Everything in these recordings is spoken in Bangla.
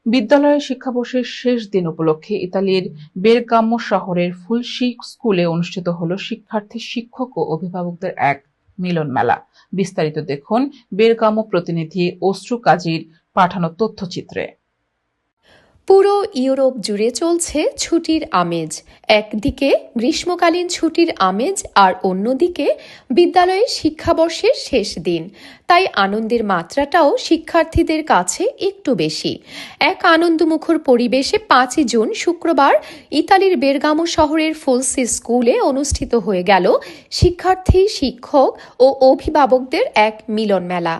বিদ্যালয়ের শিক্ষাবর্ষের শেষ দিন উপলক্ষে ইতালির বেরগামো শহরের ফুলশি স্কুলে অনুষ্ঠিত হলো শিক্ষার্থী, শিক্ষক ও অভিভাবকদের এক মিলন মেলা। বিস্তারিত দেখুন বেরগামো প্রতিনিধি অশ্রু কাজীর পাঠানো তথ্যচিত্রে। পুরো ইউরোপ জুড়ে চলছে ছুটির আমেজ। একদিকে গ্রীষ্মকালীন ছুটির আমেজ আর অন্যদিকে বিদ্যালয়ের শিক্ষাবর্ষের শেষ দিন, তাই আনন্দের মাত্রাটাও শিক্ষার্থীদের কাছে একটু বেশি। এক আনন্দমুখর পরিবেশে 5 জুন শুক্রবার ইতালির বেরগামো শহরের ফুলসি স্কুলে অনুষ্ঠিত হয়ে গেল শিক্ষার্থী, শিক্ষক ও অভিভাবকদের এক মিলন মেলা।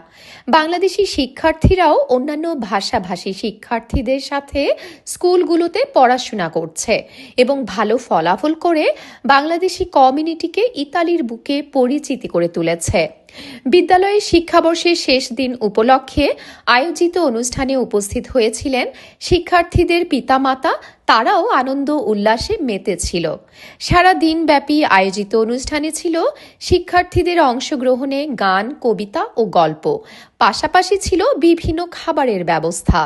বাংলাদেশি শিক্ষার্থীরাও অন্যান্য ভাষাভাষী শিক্ষার্থীদের সাথে স্কুলগুলোতে পড়াশোনা করছে এবং ভালো ফলাফল করে বাংলাদেশি কমিউনিটিকে ইতালির বুকে পরিচিতি করে তুলেছে। বিদ্যালয়ের শিক্ষাবর্ষের শেষ দিন উপলক্ষে আয়োজিত অনুষ্ঠানে উপস্থিত হয়েছিলেন শিক্ষার্থীদের পিতামাতা। তারাও আনন্দ উল্লাসে মেতেছিল। সারা দিনব্যাপী আয়োজিত অনুষ্ঠানে ছিল শিক্ষার্থীদের অংশগ্রহণে গান, কবিতা ও গল্প, পাশাপাশি ছিল বিভিন্ন খাবারের ব্যবস্থা।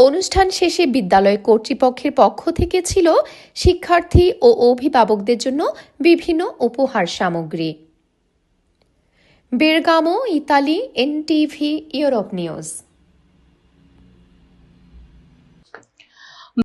অনুষ্ঠান শেষে বিদ্যালয় কর্তৃপক্ষের পক্ষ থেকে ছিল শিক্ষার্থী ও অভিভাবকদের জন্য বিভিন্ন উপহার সামগ্রী। Bergamo, Italy, NTV Europe news.